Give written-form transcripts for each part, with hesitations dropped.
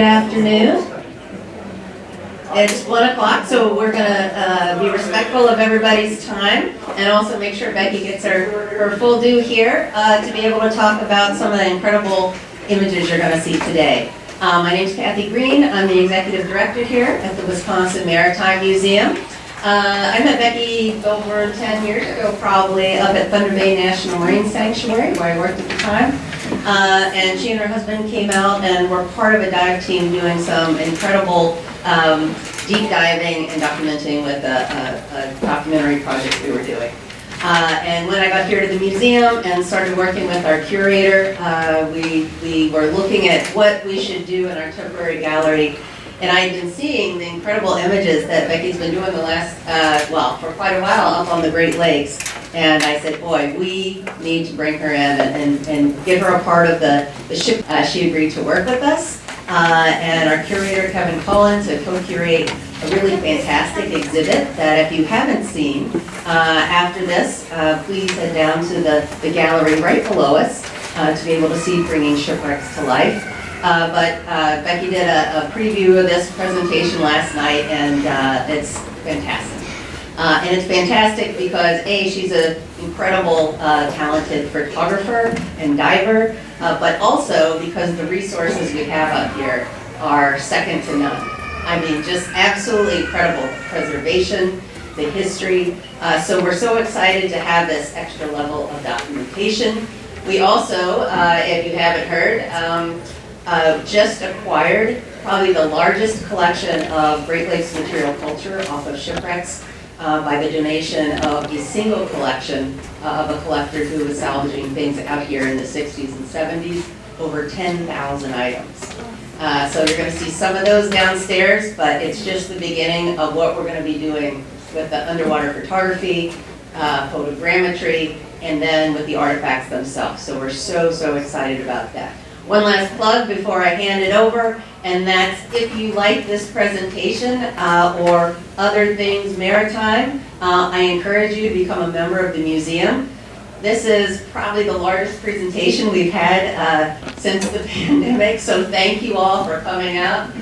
Good afternoon. It's 1 o'clock, so we're going to be respectful of everybody's time and also make sure Becky gets her full due here to be able to talk about some of the incredible images you're going to see today. My name's Kathy Green. I'm the executive director here at the Wisconsin Maritime Museum. I met Becky over 10 years ago, probably, up at Thunder Bay National Marine Sanctuary, where I worked at the time. And she and her husband came out and were part of a dive team doing some incredible deep diving and documenting with a documentary project we were doing. And when I got here to the museum and started working with our curator, we were looking at what we should do in our temporary gallery. And I had been seeing the incredible images that Becky's been doing the last, for quite a while up on the Great Lakes. And I said, boy, we need to bring her in and get her a part of the ship. She agreed to work with us. And our curator, Kevin Cullen, to co-curate a really fantastic exhibit that if you haven't seen, after this, please head down to the gallery right below us to be able to see Bringing Shipwrecks to Life. But Becky did a preview of this presentation last night, and it's fantastic. And it's fantastic because A, she's an incredible talented photographer and diver, but also because the resources we have up here are second to none. I mean, just absolutely incredible. The preservation, the history. So we're so excited to have this extra level of documentation. We also, if you haven't heard, just acquired probably the largest collection of Great Lakes material culture off of Shipwrecks by the donation of a single collection of a collector who was salvaging things out here in the 60s and 70s, over 10,000 items. So you're going to see some of those downstairs, but it's just the beginning of what we're going to be doing with the underwater photography, photogrammetry, and then with the artifacts themselves. So we're so excited about that. One last plug before I hand it over, and that's if you like this presentation or other things maritime, I encourage you to become a member of the museum. This is probably the largest presentation we've had since the pandemic, so thank you all for coming out.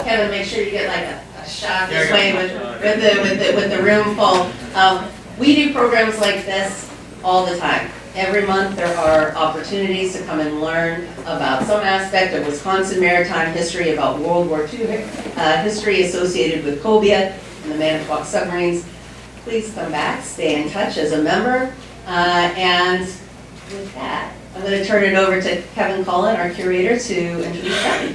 Kevin, make sure you get like a shot this way with the room full. We do programs like this all the time. Every month there are opportunities to come and learn about some aspect of Wisconsin maritime history, about World War II history associated with cobia and the Manitowoc submarines. Please come back, stay in touch as a member. And with that, I'm going to turn it over to Kevin Cullen, our curator, to introduce Becky.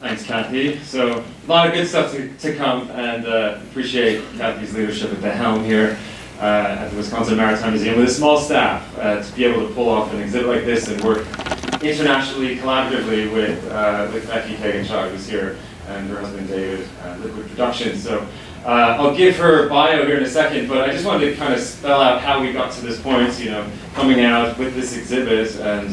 Thanks, Kathy. So a lot of good stuff to come, and appreciate Kathy's leadership at the helm here at the Wisconsin Maritime Museum with a small staff to be able to pull off an exhibit like this and work internationally, collaboratively with Becky Kagan Schott, who's here, and her husband David, Liquid Productions. So I'll give her bio here in a second, but I just wanted to kind of spell out how we got to this point, coming out with this exhibit and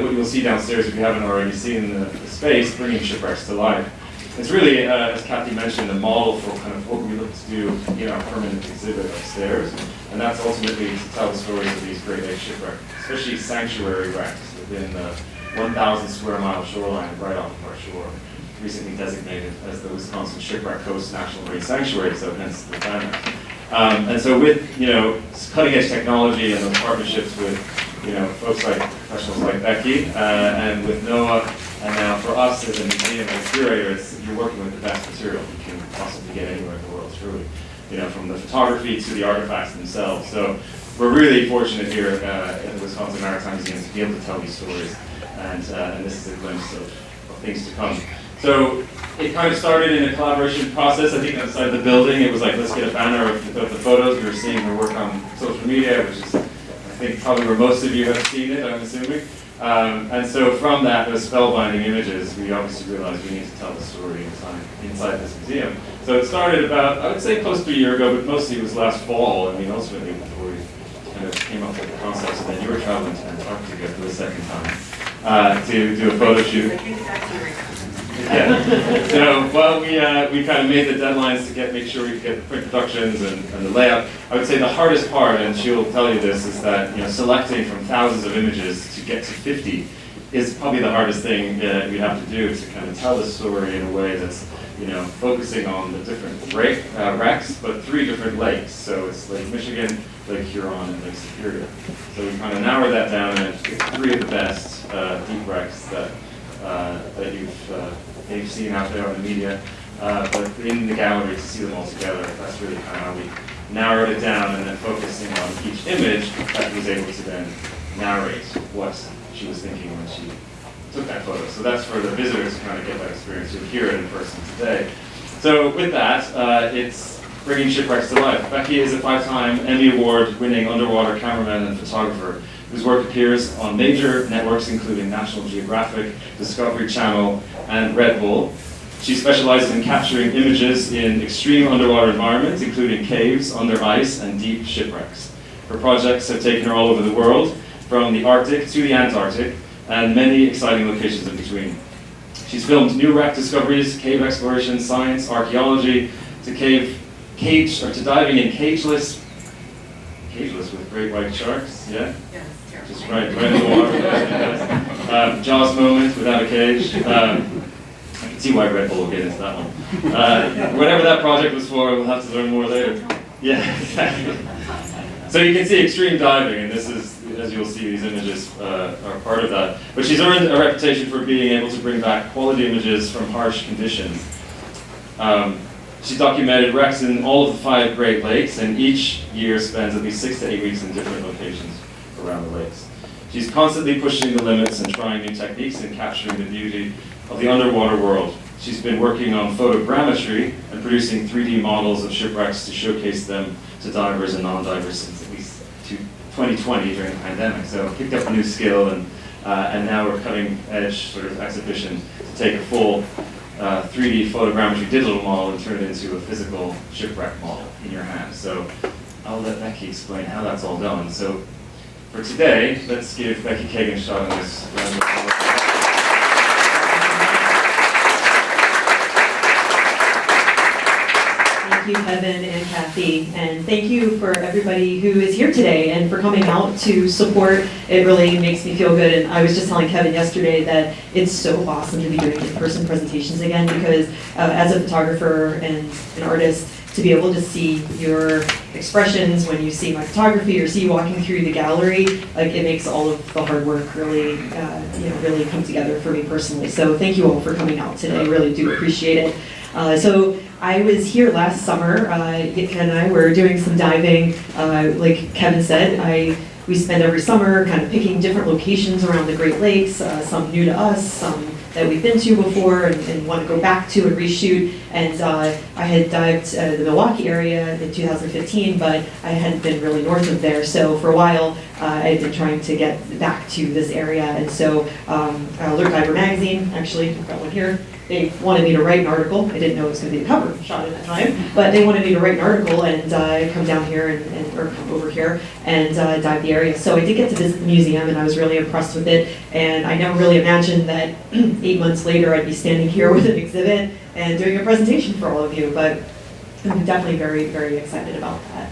what you'll see downstairs if you haven't already seen the space, Bringing Shipwrecks to Life. It's really, as Kathy mentioned, a model for kind of what we look to do in our permanent exhibit upstairs, and that's ultimately to tell the stories of these Great Lakes shipwrecks, especially sanctuary wrecks within the 1,000 square mile shoreline right off of our shore, recently designated as the Wisconsin Shipwreck Coast National Marine Sanctuary, so hence the banner. And so with cutting edge technology and those partnerships with folks like professionals like Becky and with NOAA, and now for us as a museum and a curator, you're working with the best material you can possibly get anywhere in the world, truly. From the photography to the artifacts themselves. So we're really fortunate here at the Wisconsin Maritime Museum to be able to tell these stories, and this is a glimpse of things to come. So it kind of started in a collaboration process. I think outside the building, it was like, let's get a banner of the photos. We were seeing her work on social media, which is, I think, probably where most of you have seen it, I'm assuming. And so from that, those spellbinding images, we obviously realized we need to tell the story inside this museum. So it started about, I would say, close to a year ago, but mostly it was last fall. I mean, ultimately, before we kind of came up with the concepts, and then you were traveling to Antarctica for the second time to do a photo shoot. Yeah. So, we kind of made the deadlines to make sure we could get the print productions and the layout. I would say the hardest part, and she'll tell you this, is that selecting from thousands of images to get to 50 is probably the hardest thing we have to do, to kind of tell the story in a way that's, focusing on the different wrecks, but 3 different lakes. So it's Lake Michigan, Lake Huron, and Lake Superior. So we kind of narrowed that down and it's 3 of the best deep wrecks that you've seen out there on the media, but in the gallery to see them all together. That's really kind of how we narrowed it down, and then focusing on each image, that was able to then narrate what she was thinking when she took that photo. So that's for the visitors to kind of get that experience. You'll hear it in person today. So with that, it's bringing shipwrecks to life. Becky is a 5-time Emmy Award-winning underwater cameraman and photographer whose work appears on major networks including National Geographic, Discovery Channel, and Red Bull. She specializes in capturing images in extreme underwater environments, including caves, under ice, and deep shipwrecks. Her projects have taken her all over the world, from the Arctic to the Antarctic, and many exciting locations in between. She's filmed new wreck discoveries, cave exploration, science, archaeology, to diving in cageless with great white sharks, yeah? Yes. Just right in the water. Jaws moment without a cage. I can see why Red Bull will get into that one. Whatever that project was for, we'll have to learn more later. Yeah, exactly. So you can see extreme diving, and this is, as you'll see, these images are part of that. But she's earned a reputation for being able to bring back quality images from harsh conditions. She's documented wrecks in all of the 5 Great Lakes, and each year spends at least 6 to 8 weeks in different locations around the lakes. She's constantly pushing the limits and trying new techniques and capturing the beauty of the underwater world. She's been working on photogrammetry and producing 3D models of shipwrecks to showcase them to divers and non-divers since at least 2020 during the pandemic. So picked up a new skill, and now we're cutting edge sort of exhibition to take a full 3D photogrammetry digital model and turn it into a physical shipwreck model in your hand. So I'll let Becky explain how that's all done. So for today, let's give Becky Kagan Schott on this round of applause. Thank you, Kevin and Kathy, and thank you for everybody who is here today and for coming out to support. It really makes me feel good, and I was just telling Kevin yesterday that it's so awesome to be doing in-person presentations again, because as a photographer and an artist, to be able to see your expressions when you see my photography or see you walking through the gallery, like, it makes all of the hard work really, really come together for me personally. So thank you all for coming out today. I really do appreciate it. So I was here last summer. Ken and I were doing some diving. Like Kevin said, we spend every summer kind of picking different locations around the Great Lakes, some new to us, some that we've been to before and want to go back to and reshoot. And I had dived the Milwaukee area in 2015, but I hadn't been really north of there. So for a while, I had been trying to get back to this area. And so Alert Diver magazine, actually, I've got one here. They wanted me to write an article. I didn't know it was going to be a cover shot at that time, but they wanted me to write an article and come down here or come over here and dive the area. So I did get to visit the museum, and I was really impressed with it. And I never really imagined that 8 months later I'd be standing here with an exhibit and doing a presentation for all of you. But I'm definitely very, very excited about that.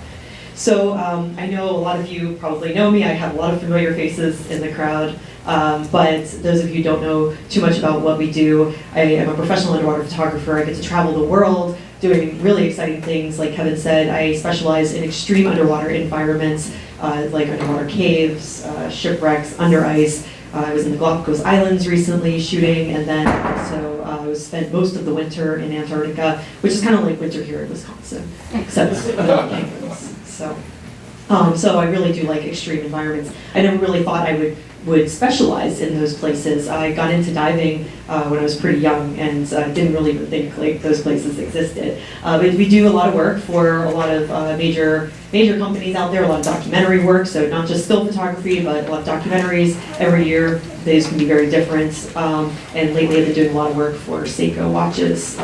So I know a lot of you probably know me. I have a lot of familiar faces in the crowd. But those of you who don't know too much about what we do, I am a professional underwater photographer. I get to travel the world doing really exciting things. Like Kevin said, I specialize in extreme underwater environments, like underwater caves, shipwrecks, under ice. I was in the Galapagos Islands recently shooting, and then also I spent most of the winter in Antarctica, which is kind of like winter here in Wisconsin, except without penguins. So I really do like extreme environments. I never really thought I would specialize in those places. I got into diving when I was pretty young and didn't really even think like those places existed. But we do a lot of work for a lot of major companies out there, a lot of documentary work, so not just still photography, but a lot of documentaries. Every year, these can be very different. And lately I've been doing a lot of work for Seiko watches.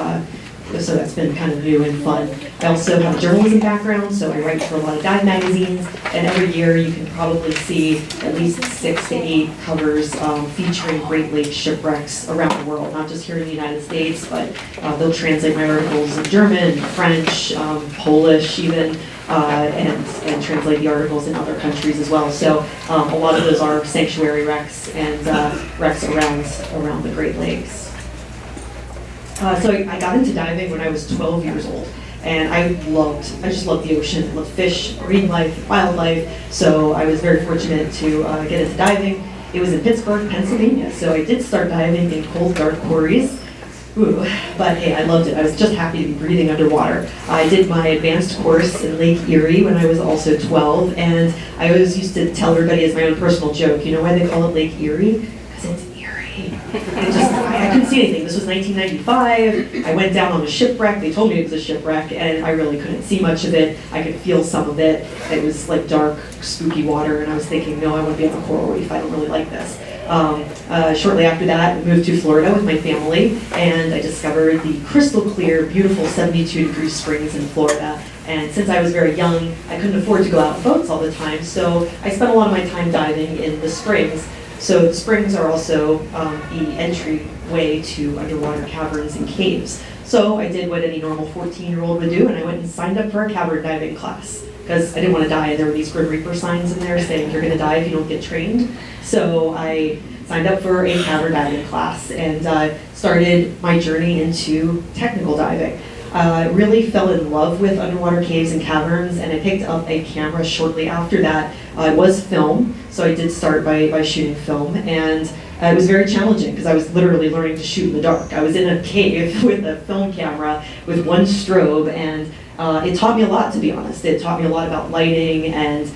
So that's been kind of new and fun. I also have a journalism background, so I write for a lot of dive magazines, and every year you can probably see at least 6 to 8 covers featuring Great Lakes shipwrecks around the world, not just here in the United States, but they'll translate my articles in German, French, Polish even, and translate the articles in other countries as well. So a lot of those are sanctuary wrecks and wrecks around the Great Lakes. So I got into diving when I was 12 years old, and I just loved the ocean. I loved fish, marine life, wildlife, so I was very fortunate to get into diving. It was in Pittsburgh, Pennsylvania, so I did start diving in cold, dark quarries. Ooh, but hey, I loved it. I was just happy to be breathing underwater. I did my advanced course in Lake Erie when I was also 12, and I always used to tell everybody as my own personal joke, you know why they call it Lake Erie? Because it's eerie. I couldn't see anything. This was 1995. I went down on a shipwreck. They told me it was a shipwreck, and I really couldn't see much of it. I could feel some of it. It was like dark, spooky water, and I was thinking, no, I want to be on a coral reef. I don't really like this. Shortly after that, I moved to Florida with my family, and I discovered the crystal clear, beautiful 72-degree springs in Florida. And since I was very young, I couldn't afford to go out on boats all the time, so I spent a lot of my time diving in the springs. So the springs are also the entryway to underwater caverns and caves. So I did what any normal 14-year-old would do, and I went and signed up for a cavern diving class because I didn't want to die. There were these Grim Reaper signs in there saying you're going to die if you don't get trained. So I signed up for a cavern diving class and started my journey into technical diving. Really fell in love with underwater caves and caverns, and I picked up a camera shortly after that. It was film, so I did start by shooting film, and it was very challenging because I was literally learning to shoot in the dark. I was in a cave with a film camera with one strobe, and it taught me a lot, to be honest. It taught me a lot about lighting and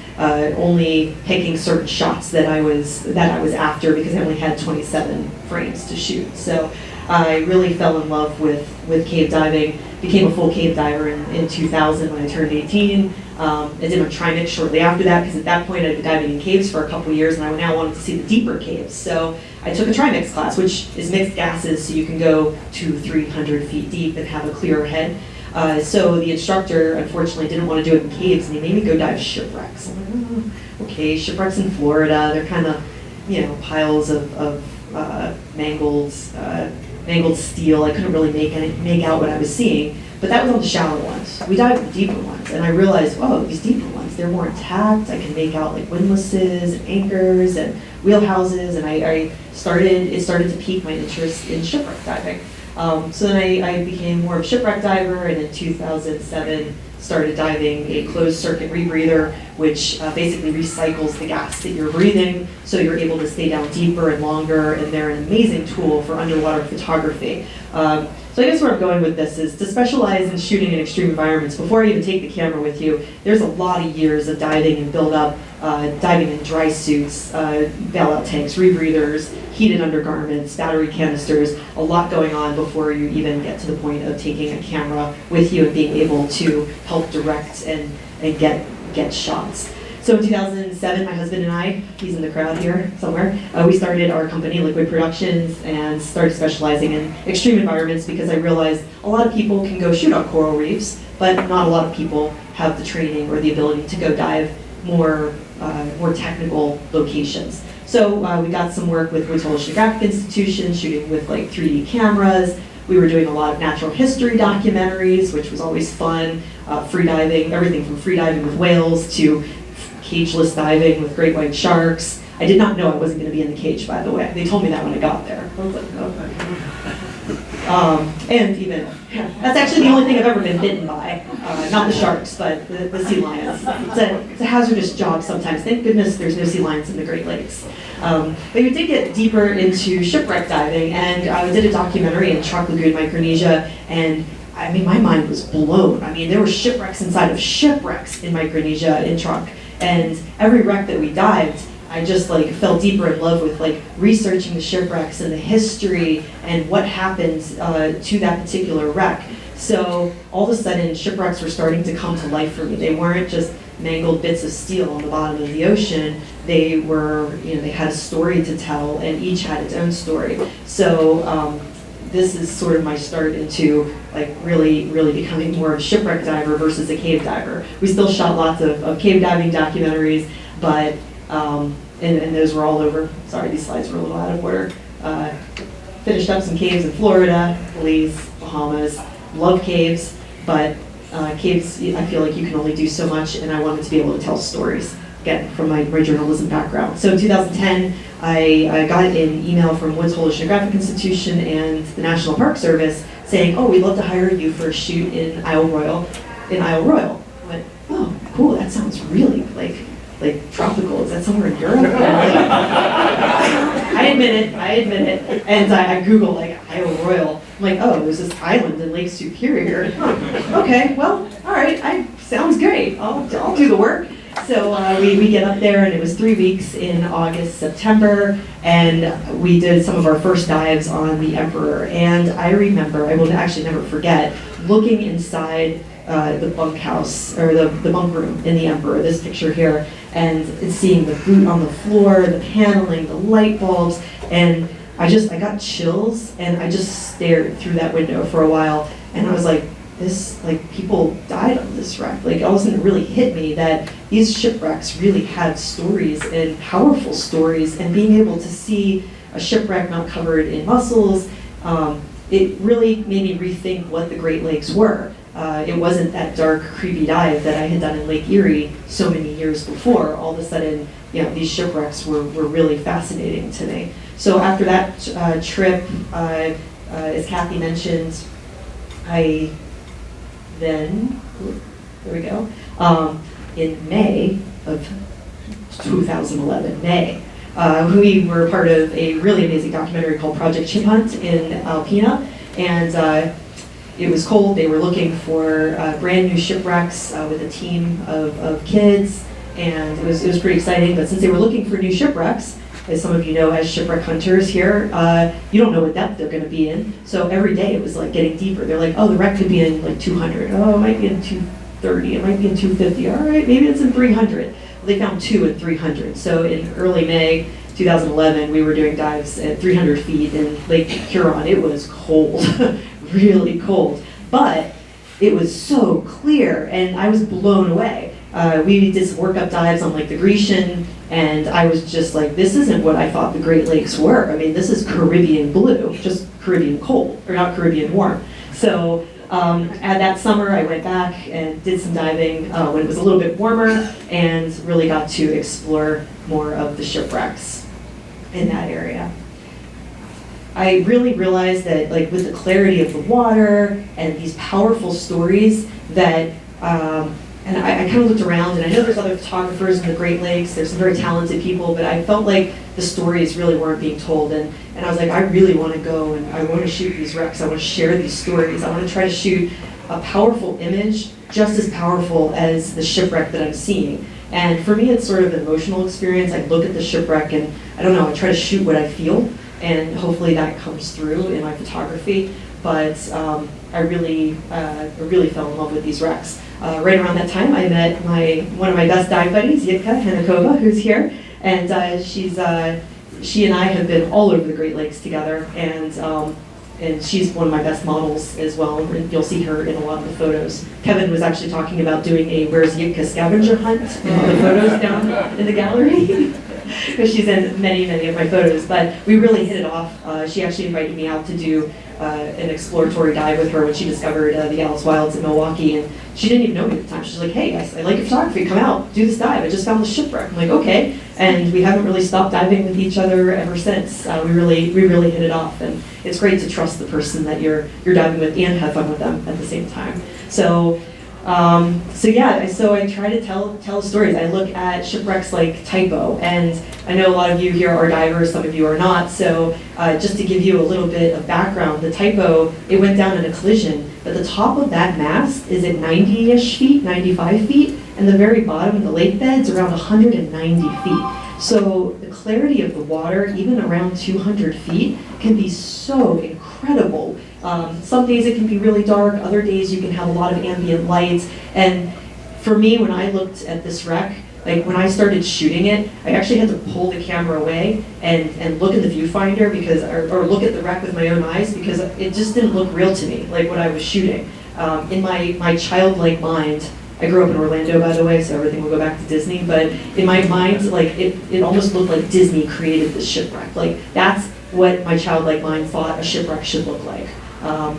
only picking certain shots that I was after because I only had 27 frames to shoot. So I really fell in love with cave diving, became a full cave diver in 2000 when I turned 18. I did my trimix shortly after that because at that point I'd been diving in caves for a couple of years and I now wanted to see the deeper caves. So I took a trimix class, which is mixed gases, so you can go 200-300 feet deep and have a clearer head. So the instructor, unfortunately, didn't want to do it in caves, and he made me go dive shipwrecks. I'm like, oh, okay, shipwrecks in Florida, they're kind of, piles of mangled steel. I couldn't really make out what I was seeing, but that was on the shallow ones. We dived the deeper ones, and I realized, whoa, these deeper ones, they're more intact. I can make out like windlasses and anchors and wheelhouses, and it started to pique my interest in shipwreck diving. So then I became more of a shipwreck diver, and in 2007 started diving a closed circuit rebreather, which basically recycles the gas that you're breathing, so you're able to stay down deeper and longer, and they're an amazing tool for underwater photography. So I guess where I'm going with this is to specialize in shooting in extreme environments. Before I even take the camera with you, there's a lot of years of diving and build up, diving in dry suits, bailout tanks, rebreathers, heated undergarments, battery canisters, a lot going on before you even get to the point of taking a camera with you and being able to help direct and get shots. So in 2007, my husband and I, he's in the crowd here somewhere, we started our company, Liquid Productions, and started specializing in extreme environments because I realized a lot of people can go shoot on coral reefs, but not a lot of people have the training or the ability to go dive more technical locations. So we got some work with Woods Hole Oceanographic Institution, shooting with like 3D cameras. We were doing a lot of natural history documentaries, which was always fun. Free diving, everything from free diving with whales to cageless diving with great white sharks. I did not know I wasn't going to be in the cage, by the way. They told me that when I got there. I was like, oh. And even, that's actually the only thing I've ever been bitten by. Not the sharks, but the sea lions. It's a hazardous job sometimes. Thank goodness there's no sea lions in the Great Lakes. But we did get deeper into shipwreck diving, and I did a documentary in Truk Lagoon, Micronesia, and I mean, my mind was blown. I mean, there were shipwrecks inside of shipwrecks in Micronesia, in Truk, and every wreck that we dived, I just like fell deeper in love with like researching the shipwrecks and the history and what happened to that particular wreck. So all of a sudden, shipwrecks were starting to come to life for me. They weren't just mangled bits of steel on the bottom of the ocean. They were, they had a story to tell, and each had its own story. So this is sort of my start into like really becoming more of a shipwreck diver versus a cave diver. We still shot lots of cave diving documentaries, but and those were all over. Sorry, these slides were a little out of order. Finished up some caves in Florida, Belize, Bahamas. Love caves, but caves, I feel like you can only do so much, and I wanted to be able to tell stories, again, from my journalism background. So in 2010, I got an email from Woods Hole Oceanographic Institution and the National Park Service saying, oh, we'd love to hire you for a shoot in Isle Royale. I went, oh, cool, that sounds really like tropical. Is that somewhere in Europe? I admit it. And I Googled like Isle Royale. I'm like, oh, there's this island in Lake Superior. Okay, well, all right, sounds great. I'll do the work. So we get up there, and it was 3 weeks in August, September, and we did some of our first dives on the Emperor. And I remember, I will actually never forget, looking inside the bunkhouse, or the bunk room in the Emperor, this picture here, and seeing the boot on the floor, the paneling, the light bulbs, and I got chills, and I just stared through that window for a while, and I was like, people died on this wreck. Like, all of a sudden it really hit me that these shipwrecks really had stories, and powerful stories, and being able to see a shipwreck not covered in mussels, it really made me rethink what the Great Lakes were. It wasn't that dark, creepy dive that I had done in Lake Erie so many years before. All of a sudden, these shipwrecks were really fascinating to me. So after that trip, as Kathy mentioned, I then, there we go, in May of 2011, we were part of a really amazing documentary called Project Chip Hunt in Alpena, and it was cold. They were looking for brand new shipwrecks with a team of kids, and it was pretty exciting. But since they were looking for new shipwrecks, as some of you know as shipwreck hunters here, you don't know what depth they're going to be in. So every day it was like getting deeper. They're like, oh, the wreck could be in like 200. Oh, it might be in 230. It might be in 250. All right, maybe it's in 300. Well, they found 2 in 300. So in early May 2011, we were doing dives at 300 feet in Lake Huron. It was cold, really cold, but it was so clear, and I was blown away. We did some workup dives on Lake the Grecian, and I was just like, this isn't what I thought the Great Lakes were. I mean, this is Caribbean blue, just Caribbean cold, or not Caribbean warm. So at that summer, I went back and did some diving when it was a little bit warmer, and really got to explore more of the shipwrecks in that area. I really realized that, like, with the clarity of the water and these powerful stories that, and I kind of looked around, and I know there's other photographers in the Great Lakes, there's some very talented people, but I felt like the stories really weren't being told, and I was like, I really want to go, and I want to shoot these wrecks, I want to share these stories, I want to try to shoot a powerful image, just as powerful as the shipwreck that I'm seeing. And for me, it's sort of an emotional experience. I look at the shipwreck, and I don't know, I try to shoot what I feel, and hopefully that comes through in my photography. But I really fell in love with these wrecks. Right around that time, I met one of my best dive buddies, Yitka Hanakova, who's here, and she and I have been all over the Great Lakes together, and she's one of my best models as well, and you'll see her in a lot of the photos. Kevin was actually talking about doing a Where's Yitka scavenger hunt in the photos down in the gallery, because she's in many of my photos, but we really hit it off. She actually invited me out to do an exploratory dive with her when she discovered the Alice Wilds in Milwaukee, and she didn't even know me at the time. She's like, hey guys, I like your photography, come out, do this dive, I just found the shipwreck. I'm like, okay, and we haven't really stopped diving with each other ever since. We really hit it off, and it's great to trust the person that you're diving with and have fun with them at the same time. So I try to tell stories. I look at shipwrecks like Typo, and I know a lot of you here are divers, some of you are not, so just to give you a little bit of background, the Typo, it went down in a collision, but the top of that mast is at 90-ish feet, 95 feet, and the very bottom of the lake bed's around 190 feet. So the clarity of the water, even around 200 feet, can be so incredible. Some days it can be really dark, other days you can have a lot of ambient light. And for me, when I looked at this wreck, Like when I started shooting it, I actually had to pull the camera away and look in the viewfinder because, or look at the wreck with my own eyes because it just didn't look real to me, like what I was shooting. In my childlike mind, I grew up in Orlando, by the way, so everything will go back to Disney, but in my mind, like it almost looked like Disney created this shipwreck. Like that's what my childlike mind thought a shipwreck should look like.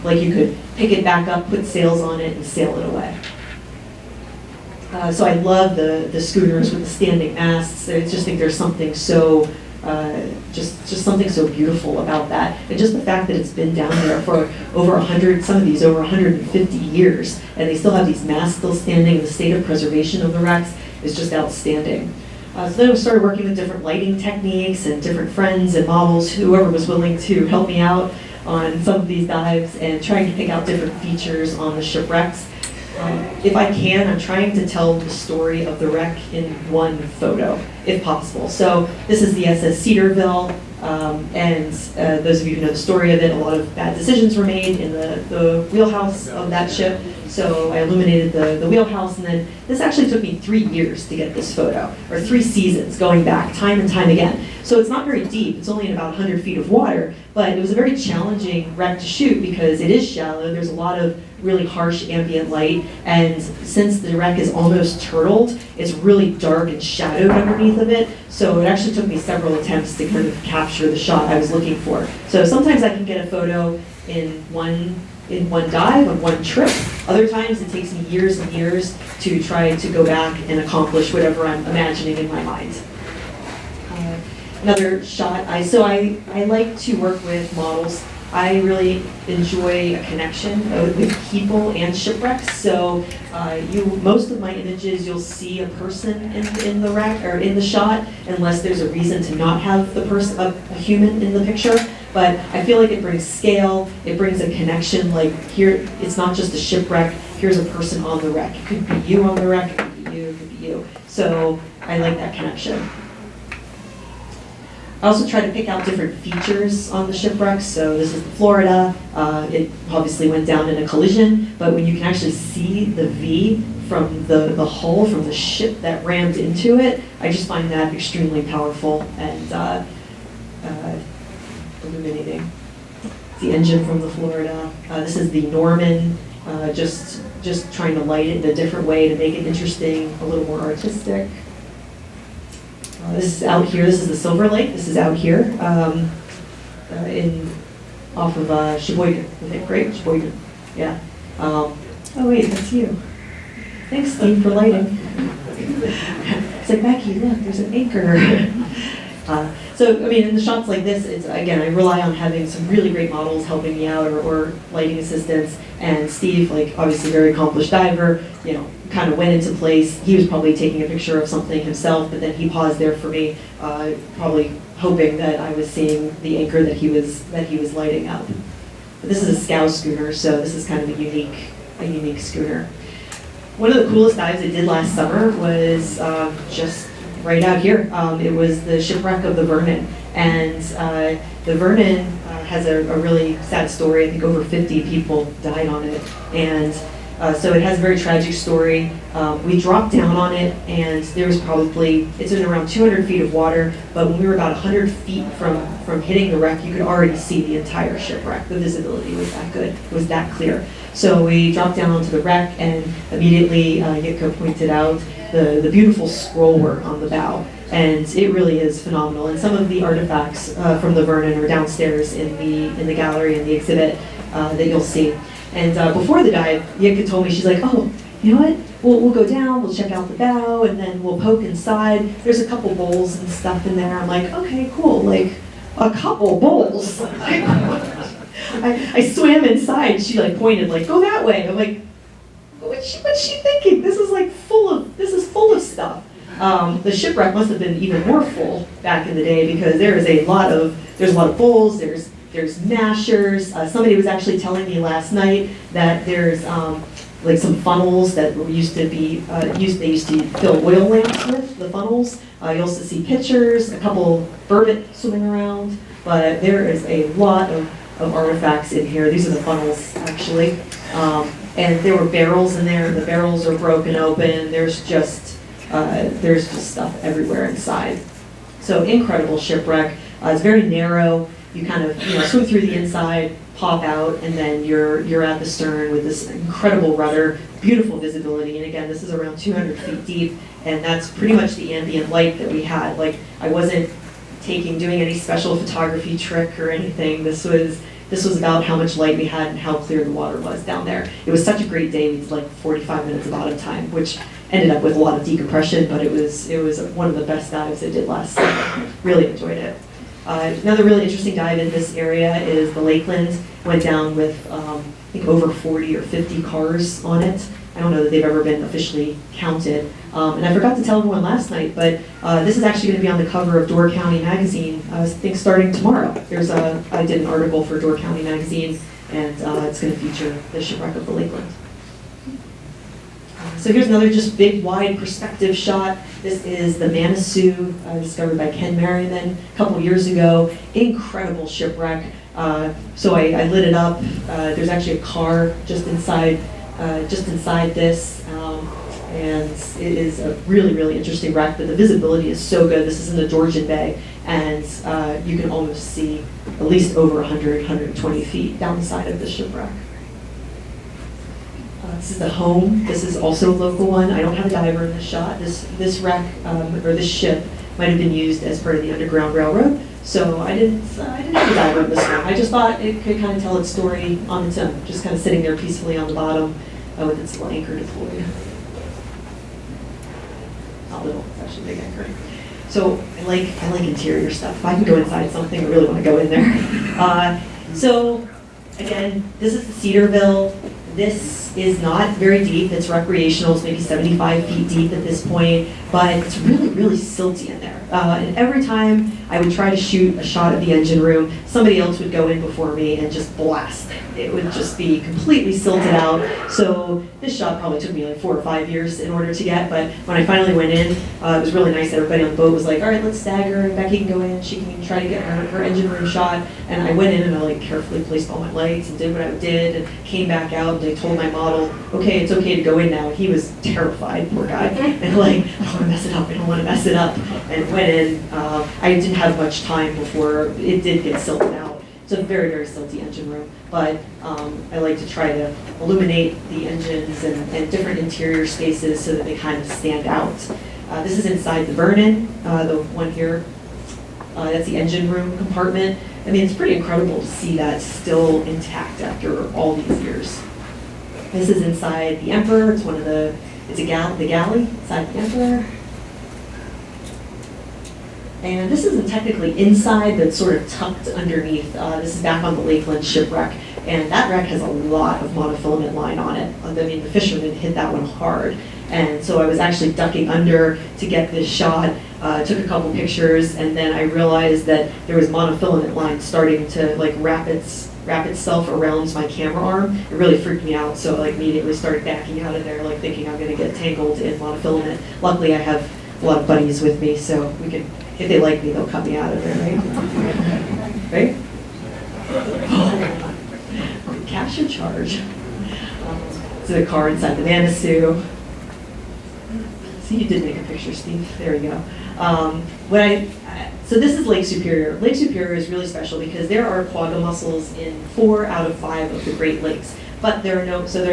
Like you could pick it back up, put sails on it, and sail it away. So I love the schooners with the standing masts. I just think there's something so, just something so beautiful about that. And just the fact that it's been down there for over 100, some of these over 150 years, and they still have these masts still standing, the state of preservation of the wrecks is just outstanding. So then we started working with different lighting techniques and different friends and models, whoever was willing to help me out on some of these dives and trying to pick out different features on the shipwrecks. If I can, I'm trying to tell the story of the wreck in one photo, if possible. So this is the SS Cedarville, and those of you who know the story of it, a lot of bad decisions were made in the wheelhouse of that ship. So I illuminated the wheelhouse, and then this actually took me 3 years to get this photo, or 3 seasons going back, time and time again. So it's not very deep, it's only in about 100 feet of water, but it was a very challenging wreck to shoot because it is shallow, there's a lot of really harsh ambient light, and since the wreck is almost turtled, it's really dark and shadowed underneath of it, so it actually took me several attempts to kind of capture the shot I was looking for. So sometimes I can get a photo in one dive, on one trip. Other times it takes me years and years to try to go back and accomplish whatever I'm imagining in my mind. Another shot, I like to work with models. I really enjoy a connection with people and shipwrecks. So most of my images, you'll see a person in the wreck or in the shot, unless there's a reason to not have the person, a human in the picture. But I feel like it brings scale, it brings a connection. Like here, it's not just a shipwreck. Here's a person on the wreck. It could be you on the wreck. It could be you. It could be you. So I like that connection. I also try to pick out different features on the shipwreck. So this is the Florida. It obviously went down in a collision, but when you can actually see the V from the hull, from the ship that rammed into it, I just find that extremely powerful and illuminating. The engine from the Florida. This is the Norman, just trying to light it in a different way to make it interesting, a little more artistic. This is out here. This is the Silver Lake. This is out here off of Sheboygan. I think, right? Sheboygan. Yeah. Oh wait, that's you. Thanks, Steve, for lighting. It's like, Becky, look, there's an anchor. So, I mean, in the shots like this, it's, again, I rely on having some really great models helping me out or lighting assistants. And Steve, like, obviously very accomplished diver, you know, kind of went into place. He was probably taking a picture of something himself, but then he paused there for me, probably hoping that I was seeing the anchor that he was lighting up. But this is a scow schooner, so this is kind of a unique schooner. One of the coolest dives I did last summer was just right out here. It was the shipwreck of the Vernon, and the Vernon has a really sad story. I think over 50 people died on it, and so it has a very tragic story. We dropped down on it, and there was it's in around 200 feet of water, but when we were about 100 feet from hitting the wreck, you could already see the entire shipwreck. The visibility was that good, it was that clear. So we dropped down onto the wreck, and immediately Yitka pointed out the beautiful scroll work on the bow, and it really is phenomenal. And some of the artifacts from the Vernon are downstairs in the gallery and the exhibit that you'll see. And before the dive, Yitka told me, she's like, oh, you know what? We'll go down, we'll check out the bow, and then we'll poke inside. There's a couple bowls and stuff in there. I'm like, okay, cool, like a couple bowls. I swam inside. She like pointed, like, go that way. I'm like, what's she thinking? This is full of stuff. The shipwreck must have been even more full back in the day because there's a lot of bowls. There's mashers. Somebody was actually telling me last night that there's like some funnels that used to fill oil lamps with, the funnels. You also see pitchers, a couple burbot swimming around, but there is a lot of artifacts in here. These are the funnels, actually. And there were barrels in there. The barrels are broken open. There's just there's just stuff everywhere inside. So incredible shipwreck. It's very narrow. You kind of swim through the inside, pop out, and then you're at the stern with this incredible rudder, beautiful visibility. And again, this is around 200 feet deep, and that's pretty much the ambient light that we had. Like, I wasn't doing any special photography trick or anything. This was about how much light we had and how clear the water was down there. It was such a great day. We did like 45 minutes of bottom time, which ended up with a lot of decompression, but it was one of the best dives I did last summer. Really enjoyed it. Another really interesting dive in this area is the Lakeland. Went down with I think over 40 or 50 cars on it. I don't know that they've ever been officially counted. And I forgot to tell everyone last night, but this is actually going to be on the cover of Door County Magazine, I think starting tomorrow. I did an article for Door County Magazine, and it's going to feature the shipwreck of the Lakeland. So here's another just big, wide perspective shot. This is the Manitou, discovered by Ken Merriman a couple years ago. Incredible shipwreck. So I lit it up. There's actually a car just inside this, and it is a really, really interesting wreck, but the visibility is so good. This is in the Georgian Bay, and you can almost see at least over 100, 120 feet down the side of the shipwreck. This is the Home. This is also a local one. I don't have a diver in this shot. This wreck, or this ship, might have been used as part of the Underground Railroad. So I didn't have a diver in this one. I just thought it could kind of tell its story on its own, just kind of sitting there peacefully on the bottom with its little anchor deployed. Not little, it's actually a big anchor. So I like interior stuff. If I can go inside something, I really want to go in there. So again, this is the Cedarville. This is not very deep. It's recreational. It's maybe 75 feet deep at this point, but it's really, really silty in there. And every time I would try to shoot a shot at the engine room, somebody else would go in before me and just blast it. It would just be completely silted out. So this shot probably took me like 4 or 5 years in order to get, but when I finally went in, it was really nice. Everybody on the boat was like, all right, let's stagger, and Becky can go in. She can try to get her engine room shot. And I went in and I like carefully placed all my lights and did what I did and came back out, and I told my model, okay, it's okay to go in now. He was terrified, poor guy. And like, I don't want to mess it up. I don't want to mess it up. And went in. I didn't have much time before it did get silted out. It's a very, very silty engine room. But I like to try to illuminate the engines and different interior spaces so that they kind of stand out. This is inside the Vernon, the one here. That's the engine room compartment. I mean, it's pretty incredible to see that still intact after all these years. This is inside the Emperor. It's the galley inside the Emperor. And this isn't technically inside, but sort of tucked underneath. This is back on the Lakeland shipwreck, and that wreck has a lot of monofilament line on it. I mean, the fishermen hit that one hard. And so I was actually ducking under to get this shot, took a couple pictures, and then I realized that there was monofilament line starting to like wrap itself around my camera arm. It really freaked me out, so I like immediately started backing out of there, like thinking I'm gonna get tangled in monofilament. Luckily I have a lot of buddies with me, so we can, if they like me, they'll cut me out of there, right? Right? Oh, cash or charge? So the car inside the Manitou. See, you did make a picture, Steve. There we go. So this is Lake Superior. Lake Superior is really special because there are quagga mussels in 4 out of 5 of the Great Lakes, but there are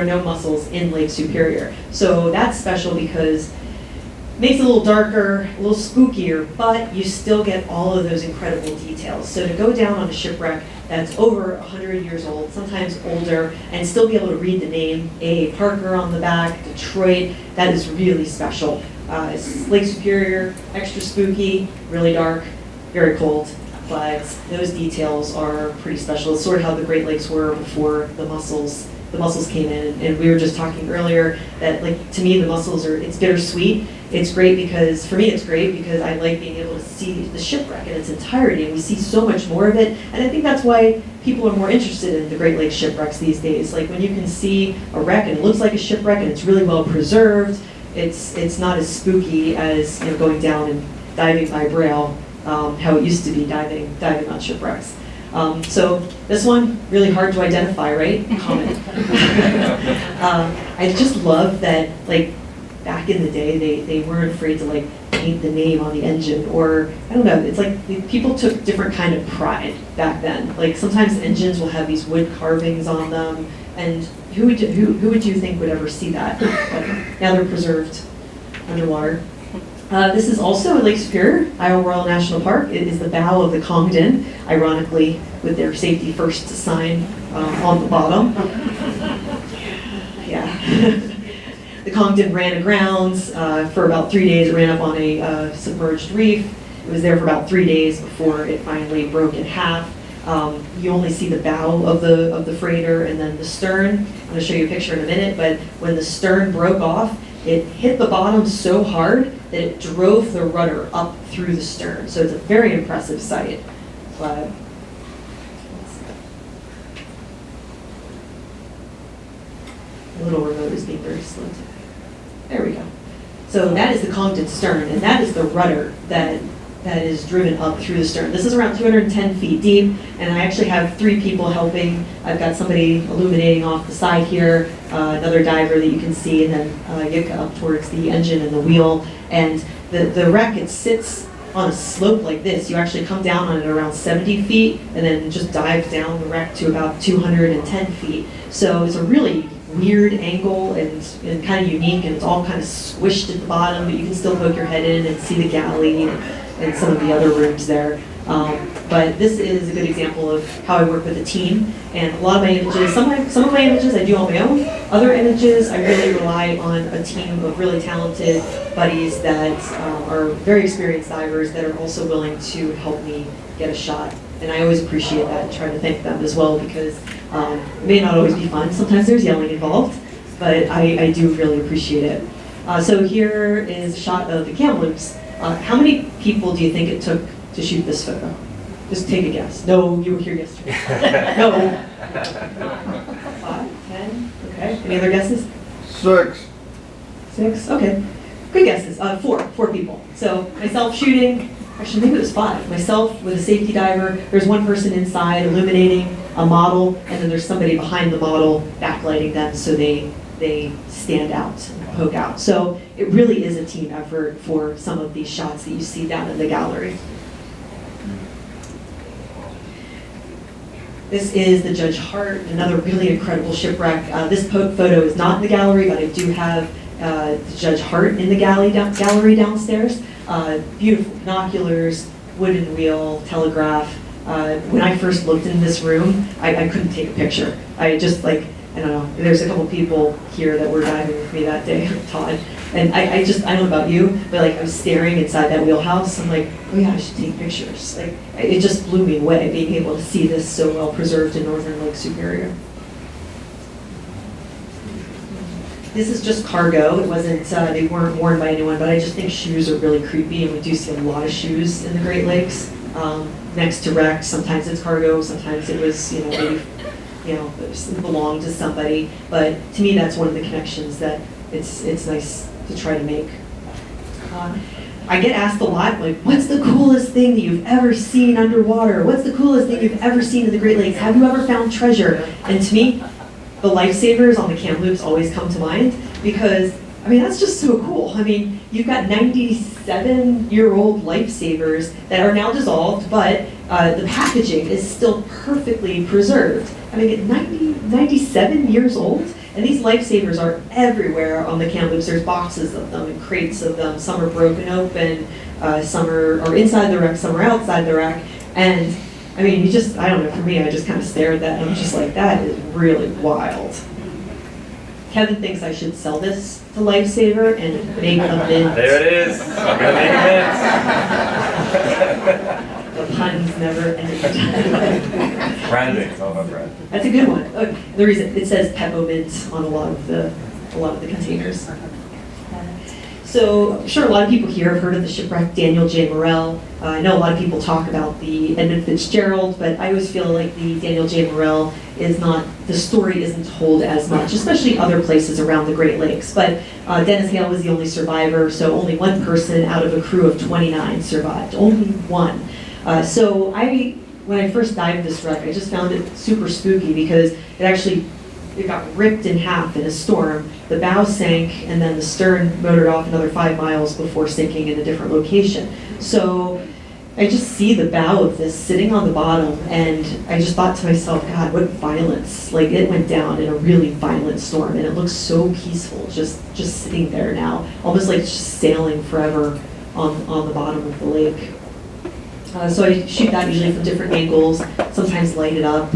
no mussels in Lake Superior. So that's special because it makes it a little darker, a little spookier, but you still get all of those incredible details. So to go down on a shipwreck that's over 100 years old, sometimes older, and still be able to read the name A. Parker on the back, Detroit, that is really special. It's Lake Superior, extra spooky, really dark, very cold, but those details are pretty special. It's sort of how the Great Lakes were before the mussels came in. And we were just talking earlier that, like, to me, the mussels it's bittersweet. It's great because, for me, it's great because I like being able to see the shipwreck in its entirety, and we see so much more of it. And I think that's why people are more interested in the Great Lakes shipwrecks these days. Like, when you can see a wreck and it looks like a shipwreck and it's really well preserved, it's not as spooky as, you know, going down and diving by Braille, how it used to be diving on shipwrecks. So this one, really hard to identify, right? Common. I just love that, like, back in the day, they weren't afraid to like paint the name on the engine, or I don't know, it's like people took different kind of pride back then. Like sometimes engines will have these wood carvings on them, and who would you think would ever see that? But now they're preserved underwater. This is also in Lake Superior, Iowa Royal National Park. It is the bow of the Congdon, ironically, with their safety first sign on the bottom. Yeah. The Congdon ran aground for about 3 days. It ran up on a submerged reef. It was there for about 3 days before it finally broke in half. You only see the bow of the freighter and then the stern. I'm going to show you a picture in a minute, but when the stern broke off, it hit the bottom so hard that it drove the rudder up through the stern. So it's a very impressive sight. But the little remote is being very slow today. There we go. So that is the Congdon stern, and that is the rudder that is driven up through the stern. This is around 210 feet deep, and I actually have 3 people helping. I've got somebody illuminating off the side here, another diver that you can see, and then Yika up towards the engine and the wheel. And the wreck, it sits on a slope like this. You actually come down on it around 70 feet, and then just dive down the wreck to about 210 feet. So it's a really weird angle and kind of unique, and it's all kind of squished at the bottom, but you can still poke your head in and see the galley and some of the other rooms there. But this is a good example of how I work with a team. And a lot of my images, some of my images I do on my own. Other images I really rely on a team of really talented buddies that are very experienced divers that are also willing to help me get a shot. And I always appreciate that and try to thank them as well, because it may not always be fun. Sometimes there's yelling involved, but I do really appreciate it. So here is a shot of the Kamloops. How many people do you think it took to shoot this photo? Just take a guess. No, you were here yesterday. No. 5, 10, okay. Any other guesses? 6. 6, okay. Good guesses. 4 people. So myself shooting, actually maybe it was 5. Myself with a safety diver, there's one person inside illuminating a model, and then there's somebody behind the model backlighting them so they stand out and poke out. So it really is a team effort for some of these shots that you see down in the gallery. This is the Judge Hart, another really incredible shipwreck. This photo is not in the gallery, but I do have the Judge Hart in the gallery downstairs. Beautiful binoculars, wooden wheel, telegraph. When I first looked in this room, I couldn't take a picture. I just I don't know, there's a couple people here that were diving with me that day, Todd, and I don't know about you, but I was staring inside that wheelhouse. I'm like, oh yeah, I should take pictures. It just blew me away being able to see this so well preserved in northern Lake Superior. This is just cargo. It wasn't, they weren't worn by anyone, but I just think shoes are really creepy, and we do see a lot of shoes in the Great Lakes. Next to wrecks, sometimes it's cargo, sometimes it was, maybe it belonged to somebody. But to me, that's one of the connections that it's nice to try to make. I get asked a lot, what's the coolest thing that you've ever seen underwater? What's the coolest thing you've ever seen in the Great Lakes? Have you ever found treasure? And to me, the lifesavers on the Kamloops always come to mind, because that's just so cool. You've got 97-year-old lifesavers that are now dissolved, but the packaging is still perfectly preserved. 97 years old, and these lifesavers are everywhere on the Kamloops. There's boxes of them and crates of them. Some are broken open, some are inside the wreck, some are outside the wreck. And I don't know, for me, I just kind of stare at that, and I'm just like, that is really wild. Kevin thinks I should sell this to Lifesaver and make a mint. There it is. I'm gonna make a mint. The puns never end. Branding, it's all about branding. That's a good one. The reason it says peppermint on a lot of the containers. So I'm sure a lot of people here have heard of the shipwreck Daniel J. Morrell. I know a lot of people talk about the Edmund Fitzgerald, but I always feel like the Daniel J. Morrell the story isn't told as much, especially other places around the Great Lakes. But Dennis Hale was the only survivor, so only one person out of a crew of 29 survived, only one. So when I first dived this wreck, I just found it super spooky, because it actually it got ripped in half in a storm. The bow sank, and then the stern motored off another 5 miles before sinking in a different location. So I just see the bow of this sitting on the bottom, and I just thought to myself, God, what violence. Like, it went down in a really violent storm, and it looks so peaceful, just sitting there now, almost like just sailing forever on the bottom of the lake. So I shoot that usually from different angles, sometimes light it up.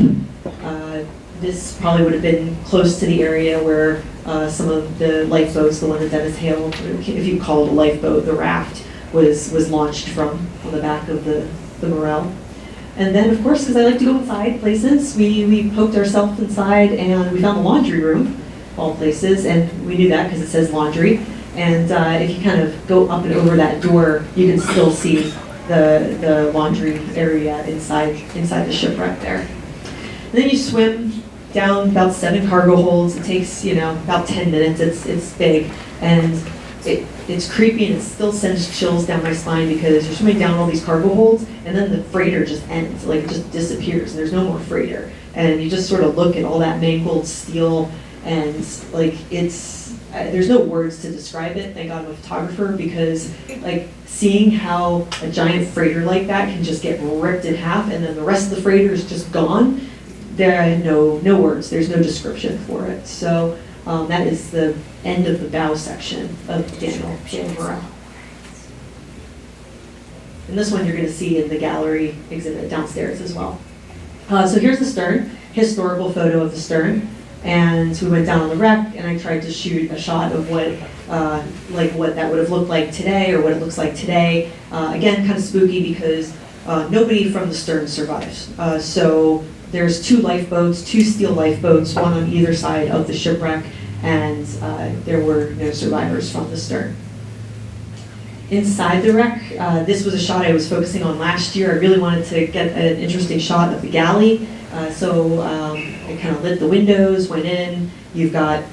This probably would have been close to the area where some of the lifeboats, the one that Dennis Hale, if you call it a lifeboat, the raft, was launched from on the back of the Morel. And then, of course, because I like to go inside places, we poked ourselves inside and we found the laundry room, of all places, and we knew that because it says laundry. And if you kind of go up and over that door, you can still see the laundry area inside the shipwreck there. And then you swim down about 7 cargo holds. It takes, about 10 minutes. It's big, and it's creepy, and it still sends chills down my spine because you're swimming down all these cargo holds, and then the freighter just ends, like it just disappears, and there's no more freighter. And you just sort of look at all that mangled steel, and like there's no words to describe it. Thank God I'm a photographer, because like seeing how a giant freighter like that can just get ripped in half, and then the rest of the freighter is just gone. There are no words. There's no description for it. So that is the end of the bow section of Daniel Morel. And this one you're going to see in the gallery exhibit downstairs as well. So here's the stern, historical photo of the stern. And we went down on the wreck, and I tried to shoot a shot of what that would have looked like today, or what it looks like today. Again, kind of spooky because nobody from the stern survives. So there's 2 lifeboats, 2 steel lifeboats, one on either side of the shipwreck, and there were no survivors from the stern. Inside the wreck, this was a shot I was focusing on last year. I really wanted to get an interesting shot of the galley. So I kind of lit the windows, went in. You've got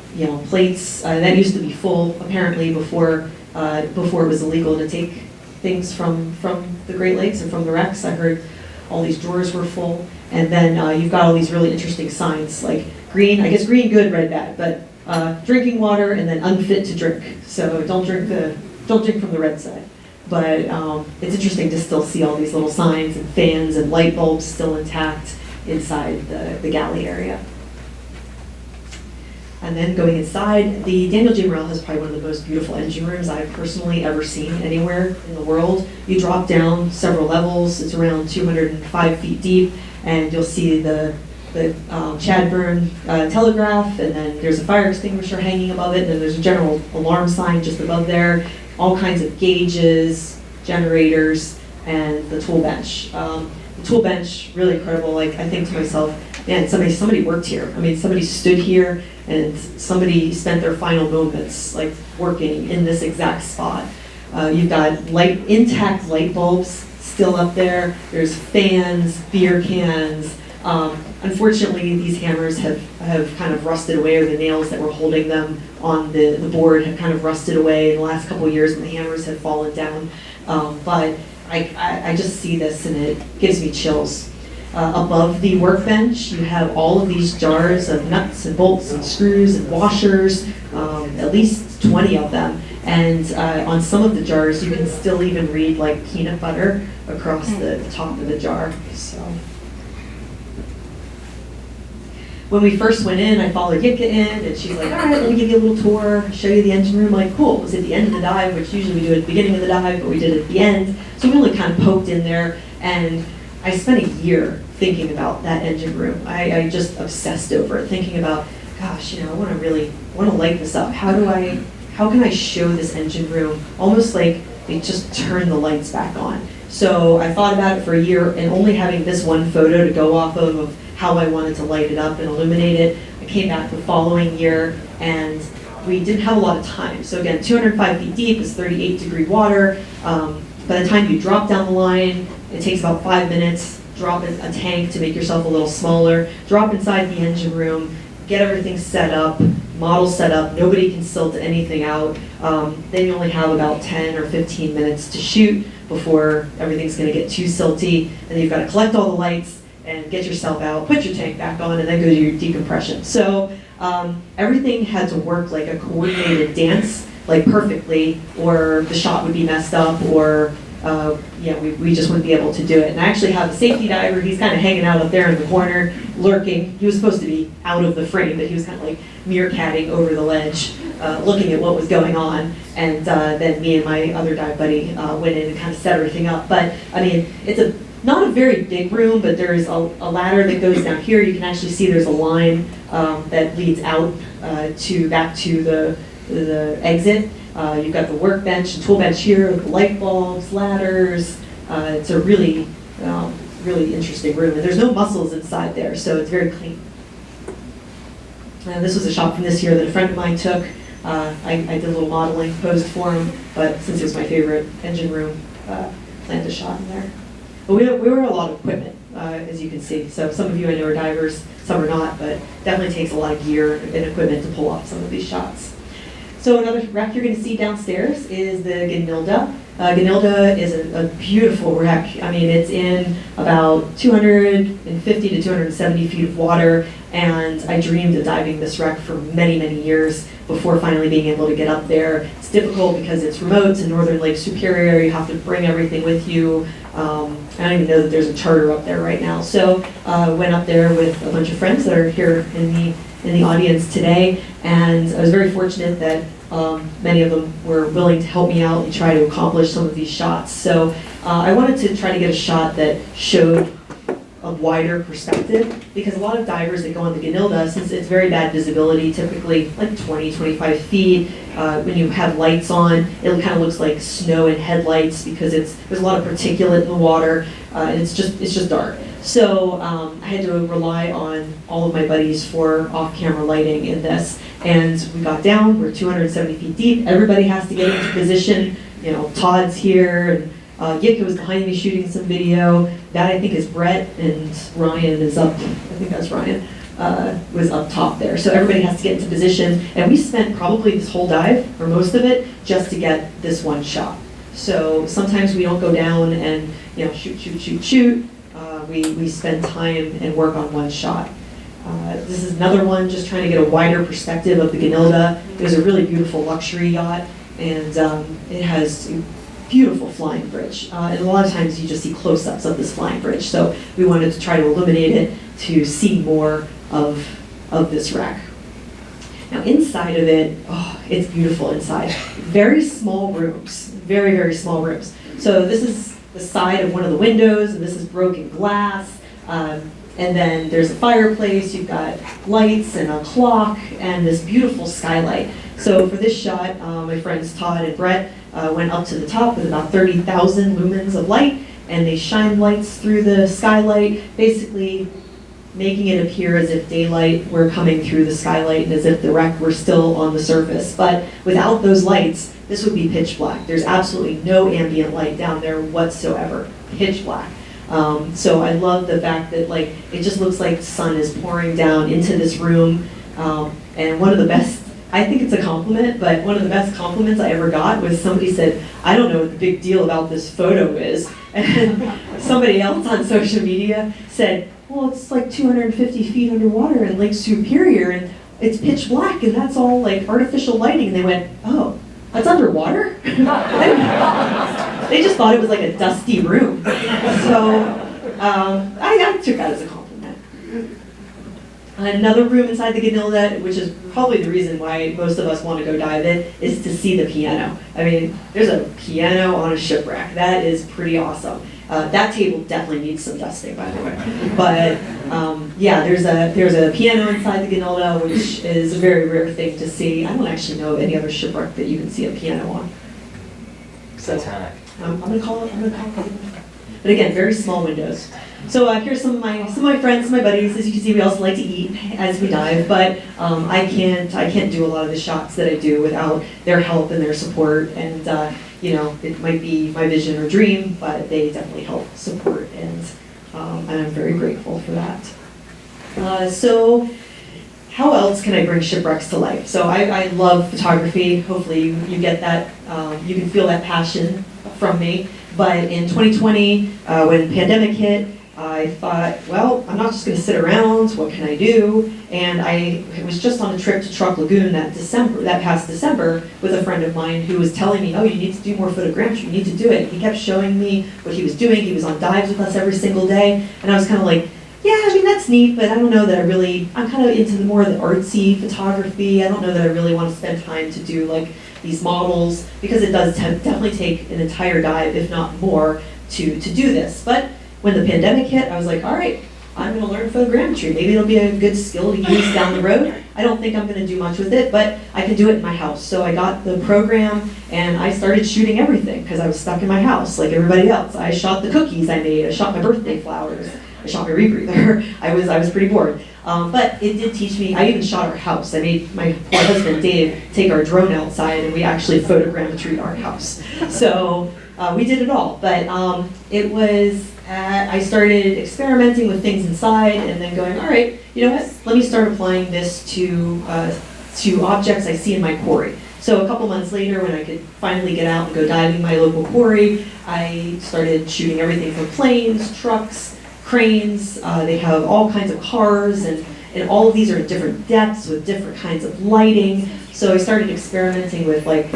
plates that used to be full apparently before it was illegal to take things from the Great Lakes and from the wrecks. I heard all these drawers were full, and then you've got all these really interesting signs like green. I guess green good, red bad, but drinking water, and then unfit to drink. So don't drink from the red side. But it's interesting to still see all these little signs and fans and light bulbs still intact inside the galley area. And then going inside, the Daniel J. Morel has probably one of the most beautiful engine rooms I've personally ever seen anywhere in the world. You drop down several levels. It's around 205 feet deep, and you'll see the Chadburn telegraph, and then there's a fire extinguisher hanging above it, and then there's a general alarm sign just above there, all kinds of gauges, generators, and the tool bench. The tool bench, really incredible. Like, I think to myself, man, somebody worked here. I mean, somebody stood here, and somebody spent their final moments like working in this exact spot. You've got intact light bulbs still up there. There's fans, beer cans. Unfortunately, these hammers have kind of rusted away, or the nails that were holding them on the board have kind of rusted away in the last couple of years, and the hammers have fallen down. But I just see this, and it gives me chills. Above the workbench, you have all of these jars of nuts and bolts and screws and washers, at least 20 of them. And on some of the jars, you can still even read like peanut butter across the top of the jar. So when we first went in, I followed Yitka in, and she's like, all right, let me give you a little tour, show you the engine room. I'm like, cool. It was at the end of the dive, which usually we do at the beginning of the dive, but we did it at the end. So we only kind of poked in there, and I spent a year thinking about that engine room. I just obsessed over it, thinking about, gosh, I want to light this up. How can I show this engine room almost like they just turn the lights back on? So I thought about it for a year, and only having this one photo to go off of how I wanted to light it up and illuminate it. I came back the following year, and we didn't have a lot of time. So again, 205 feet deep is 38-degree water. By the time you drop down the line, it takes about 5 minutes. Drop in a tank to make yourself a little smaller. Drop inside the engine room, get everything set up, model set up. Nobody can silt anything out. Then you only have about 10 or 15 minutes to shoot before everything's going to get too silty. And then you've got to collect all the lights and get yourself out, put your tank back on, and then go to your decompression. So everything had to work like a coordinated dance, like perfectly, or the shot would be messed up, or we just wouldn't be able to do it. And I actually have a safety diver. He's kind of hanging out up there in the corner, lurking. He was supposed to be out of the frame, but he was kind of like meerkatting over the ledge, looking at what was going on. And then me and my other dive buddy went in and kind of set everything up. But I mean, it's not a very big room, but there's a ladder that goes down here. You can actually see there's a line that leads out back to the exit. You've got the workbench and tool bench here, with the light bulbs, ladders. It's a really interesting room. And there's no mussels inside there, so it's very clean. This was a shot from this year that a friend of mine took. I did a little modeling, posed for him, but since it was my favorite engine room, planned a shot in there. But we wear a lot of equipment, as you can see. So some of you I know are divers, some are not, but definitely takes a lot of gear and equipment to pull off some of these shots. So another wreck you're going to see downstairs is the Ganilda. Ganilda is a beautiful wreck. I mean, it's in about 250 to 270 feet of water, and I dreamed of diving this wreck for many, many years before finally being able to get up there. It's difficult because it's remote. It's in northern Lake Superior. You have to bring everything with you. I don't even know that there's a charter up there right now. So I went up there with a bunch of friends that are here in the audience today, and I was very fortunate that many of them were willing to help me out and try to accomplish some of these shots. So I wanted to try to get a shot that showed a wider perspective, because a lot of divers that go on the Ganilda, since it's very bad visibility, typically like 20, 25 feet, when you have lights on, it kind of looks like snow and headlights because there's a lot of particulate in the water, and it's just dark. So I had to rely on all of my buddies for off-camera lighting in this. And we got down, we're 270 feet deep, everybody has to get into position. You know, Todd's here, and Yik was behind me shooting some video. That I think is Brett, and Ryan is up, I think that's Ryan, was up top there. So everybody has to get into position. And we spent probably this whole dive, or most of it, just to get this one shot. So sometimes we don't go down and shoot. We spend time and work on one shot. This is another one, just trying to get a wider perspective of the Ganilda. It was a really beautiful luxury yacht, and it has a beautiful flying bridge. And a lot of times you just see close-ups of this flying bridge, so we wanted to try to illuminate it to see more of this wreck. Now inside of it, it's beautiful inside. Very small rooms, very, very small rooms. So this is the side of one of the windows, and this is broken glass. And then there's a fireplace, you've got lights and a clock, and this beautiful skylight. So for this shot, my friends Todd and Brett went up to the top with about 30,000 lumens of light, and they shine lights through the skylight, basically making it appear as if daylight were coming through the skylight and as if the wreck were still on the surface. But without those lights, this would be pitch black. There's absolutely no ambient light down there whatsoever, pitch black. So I love the fact that it just looks like the sun is pouring down into this room. And one of the best, I think it's a compliment, but one of the best compliments I ever got was somebody said, "I don't know what the big deal about this photo is." And somebody else on social media said, "Well, it's like 250 feet underwater in Lake Superior, and it's pitch black, and that's all like artificial lighting." And they went, "Oh, that's underwater?" They just thought it was like a dusty room. So I took that as a compliment. Another room inside the Ganilda, which is probably the reason why most of us want to go dive it, is to see the piano. I mean, there's a piano on a shipwreck. That is pretty awesome. That table definitely needs some dusting, by the way. But yeah, there's a piano inside the Ganilda, which is a very rare thing to see. I don't actually know of any other shipwreck that you can see a piano on. So I'm gonna call it. But again, very small windows. So here's some of my friends, my buddies. As you can see, we also like to eat as we dive, but I can't do a lot of the shots that I do without their help and their support. And it might be my vision or dream, but they definitely help support, and I'm very grateful for that. So how else can I bring shipwrecks to life? So I love photography. Hopefully you get that, you can feel that passion from me. But in 2020, when the pandemic hit, I thought, well, I'm not just going to sit around. What can I do? And I was just on a trip to Truck Lagoon that past December, with a friend of mine who was telling me, oh, you need to do more photogrammetry. You need to do it. He kept showing me what he was doing. He was on dives with us every single day. And I was kind of like, yeah, I mean, that's neat, but I don't know that I'm kind of into more of the artsy photography. I don't know that I really want to spend time to do like these models, because it does definitely take an entire dive, if not more, to do this. But when the pandemic hit, I was like, all right, I'm going to learn photogrammetry. Maybe it'll be a good skill to use down the road. I don't think I'm going to do much with it, but I can do it in my house. So I got the program and I started shooting everything because I was stuck in my house like everybody else. I shot the cookies I made. I shot my birthday flowers. I shot my rebreather. I was pretty bored. But it did teach me. I even shot our house. I made my poor husband Dave take our drone outside, and we actually photogrammetried our house. So we did it all. But it was. I started experimenting with things inside, and then going, all right, you know what? Let me start applying this to objects I see in my quarry. So a couple months later, when I could finally get out and go diving in my local quarry, I started shooting everything from planes, trucks, cranes. They have all kinds of cars, and all of these are at different depths with different kinds of lighting. So I started experimenting with like,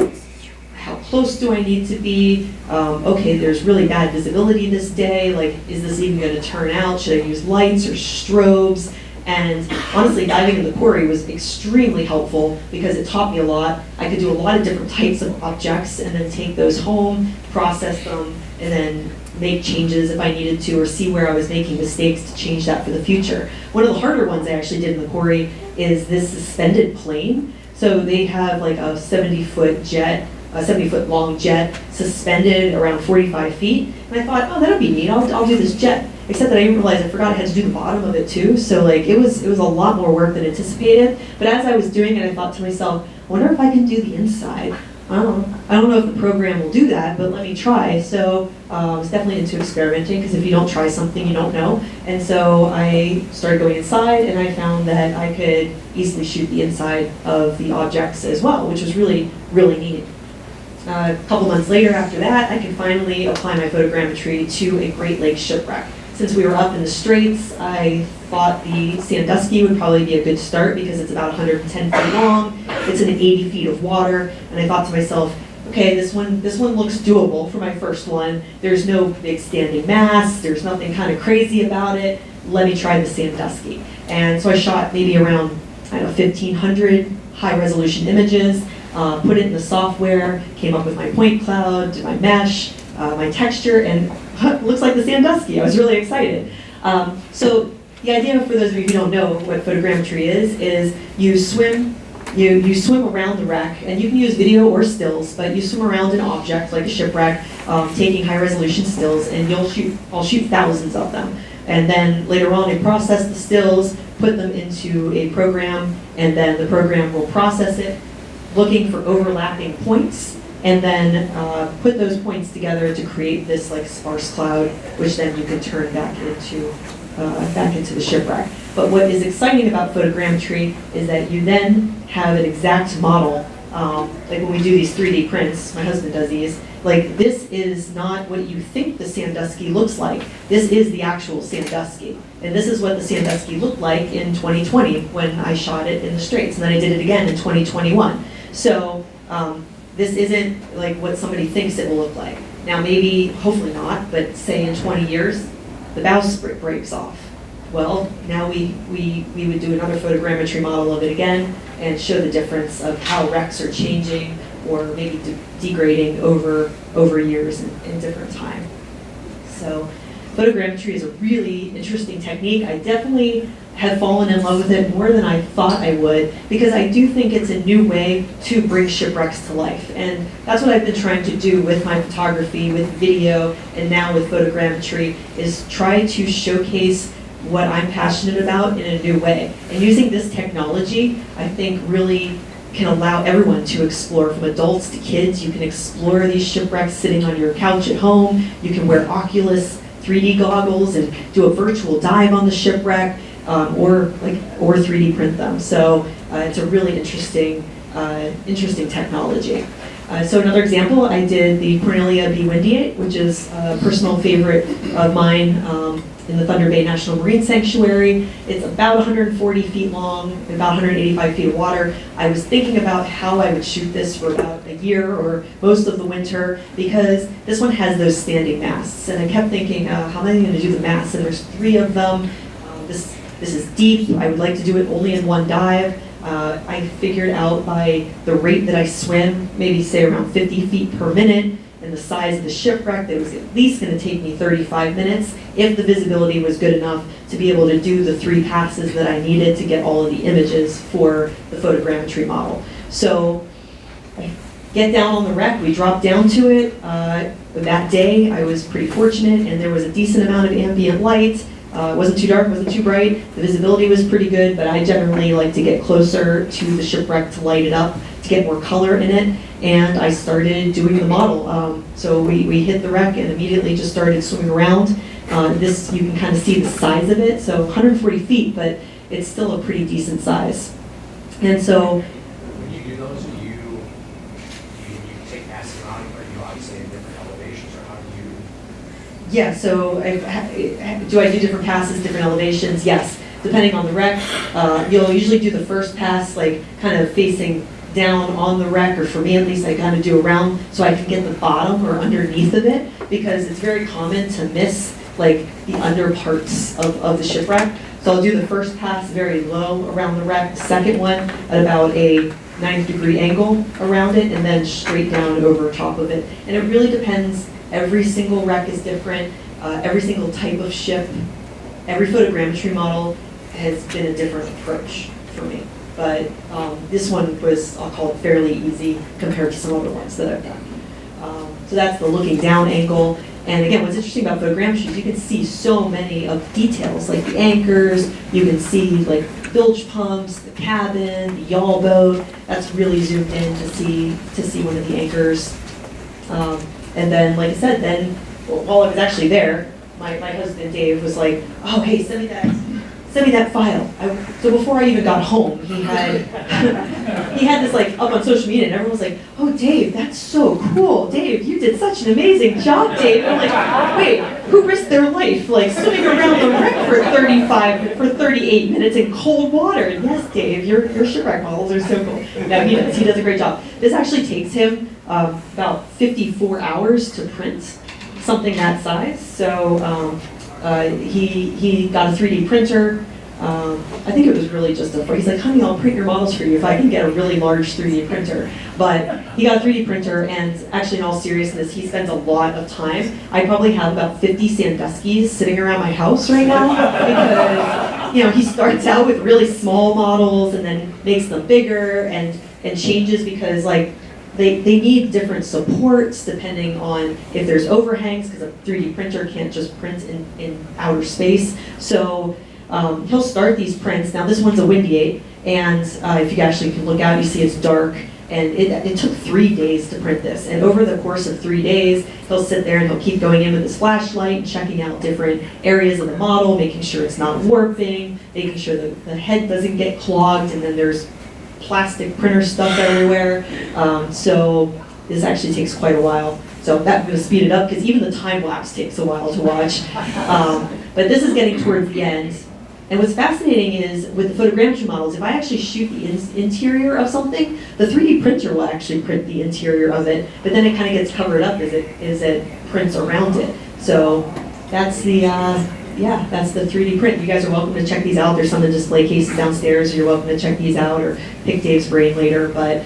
how close do I need to be? Okay, there's really bad visibility this day. Like, is this even going to turn out? Should I use lights or strobes? And honestly, diving in the quarry was extremely helpful because it taught me a lot. I could do a lot of different types of objects and then take those home, process them, and then make changes if I needed to, or see where I was making mistakes to change that for the future. One of the harder ones I actually did in the quarry is this suspended plane. So they have like a 70-foot jet, a 70-foot long jet suspended around 45 feet. And I thought, oh, that'll be neat. I'll do this jet. Except that I didn't realize I forgot I had to do the bottom of it too. So like it was a lot more work than anticipated. But as I was doing it, I thought to myself, I wonder if I can do the inside. I don't know if the program will do that, but let me try. So I was definitely into experimenting, because if you don't try something, you don't know. And so I started going inside, and I found that I could easily shoot the inside of the objects as well, which was really, really neat. A couple months later after that, I could finally apply my photogrammetry to a Great Lakes shipwreck. Since we were up in the Straits, I thought the Sandusky would probably be a good start because it's about 110 feet long. It's in 80 feet of water, and I thought to myself, okay, this one looks doable for my first one. There's no big standing mast. There's nothing kind of crazy about it. Let me try the Sandusky. And so I shot maybe around, 1,500 high-resolution images, put it in the software, came up with my point cloud, did my mesh, my texture, and looks like the Sandusky. I was really excited. So the idea, for those of you who don't know what photogrammetry is you swim around the wreck, and you can use video or stills, but you swim around an object like a shipwreck, taking high resolution stills, and I'll shoot thousands of them. And then later on, I process the stills, put them into a program, and then the program will process it, looking for overlapping points, and then put those points together to create this like sparse cloud, which then you can turn back into the shipwreck. But what is exciting about photogrammetry is that you then have an exact model. Like when we do these 3D prints, my husband does these, like this is not what you think the Sandusky looks like. This is the actual Sandusky. And this is what the Sandusky looked like in 2020 when I shot it in the Straits. And then I did it again in 2021. So this isn't like what somebody thinks it will look like. Now maybe, hopefully not, but say in 20 years, the bowsprit breaks off. Well, now we would do another photogrammetry model of it again and show the difference of how wrecks are changing or maybe degrading over years in different time. So photogrammetry is a really interesting technique. I definitely have fallen in love with it more than I thought I would, because I do think it's a new way to bring shipwrecks to life. And that's what I've been trying to do with my photography, with video, and now with photogrammetry, is try to showcase what I'm passionate about in a new way. And using this technology, I think really can allow everyone to explore, from adults to kids. You can explore these shipwrecks sitting on your couch at home. You can wear Oculus 3D goggles and do a virtual dive on the shipwreck, or 3D print them. So it's a really interesting technology. So another example, I did the Cornelia B. Windy, which is a personal favorite of mine in the Thunder Bay National Marine Sanctuary. It's about 140 feet long, about 185 feet of water. I was thinking about how I would shoot this for about a year or most of the winter because this one has those standing masts. And I kept thinking, how am I going to do the masts? And there's 3 of them. This is deep. I would like to do it only in one dive. I figured out by the rate that I swim, maybe say around 50 feet per minute, and the size of the shipwreck, that it was at least going to take me 35 minutes if the visibility was good enough to be able to do the 3 passes that I needed to get all of the images for the photogrammetry model. So I get down on the wreck, we drop down to it. That day I was pretty fortunate and there was a decent amount of ambient light. It wasn't too dark, wasn't too bright. The visibility was pretty good, but I generally like to get closer to the shipwreck to light it up, to get more color in it. And I started doing the model. So we hit the wreck and immediately just started swimming around. This, you can kind of see the size of it. So 140 feet, but it's still a pretty decent size. And so when you do those, do you take asymptotic, or you obviously in different elevations, or how do you? yeah, so do I do different passes, different elevations? Yes, depending on the wreck. You'll usually do the first pass like kind of facing down on the wreck, or for me at least, I kind of do around so I can get the bottom or underneath of it, because it's very common to miss like the under parts of the shipwreck. So I'll do the first pass very low around the wreck, the second one at about a 90-degree angle around it, and then straight down over top of it. And it really depends. Every single wreck is different. Every single type of ship, every photogrammetry model has been a different approach for me. But this one was, I'll call it fairly easy compared to some other ones that I've done. So that's the looking down angle. And again, what's interesting about photogrammetry is you can see so many of details, like the anchors, you can see like bilge pumps, the cabin, the yawl boat. That's really zoomed in to see one of the anchors. And then, like I said, then while I was actually there, my husband Dave was like, "Oh, hey, send me that file." So before I even got home, he had he had this like up on social media, and everyone was like, "Oh, Dave, that's so cool, Dave, you did such an amazing job, Dave." And I'm like, "Wait, who risked their life like swimming around the wreck for 38 minutes in cold water?" And yes, Dave, your shipwreck models are so cool. No, he does a great job. This actually takes him about 54 hours to print something that size. So he got a 3D printer. I think it was really just he's like, "Honey, I'll print your models for you if I can get a really large 3D printer." But he got a 3D printer, and actually in all seriousness, he spends a lot of time. I probably have about 50 Sandusky's sitting around my house right now because, he starts out with really small models and then makes them bigger and changes because like, they need different supports depending on if there's overhangs, because a 3D printer can't just print in outer space. So he'll start these prints. Now this one's a Windy 8, and if you actually can look out, you see it's dark. And it took 3 days to print this. And over the course of 3 days, he'll sit there and he'll keep going in with his flashlight and checking out different areas of the model, making sure it's not warping, making sure the head doesn't get clogged, and then there's plastic printer stuff everywhere. So this actually takes quite a while. So that I'm going to speed it up because even the time lapse takes a while to watch. But this is getting towards the end. And what's fascinating is with the photogrammetry models, if I actually shoot the interior of something, the 3D printer will actually print the interior of it, but then it kind of gets covered up as it prints around it. So that's the that's the 3D print. You guys are welcome to check these out. There's some in display cases downstairs. You're welcome to check these out or pick Dave's brain later. But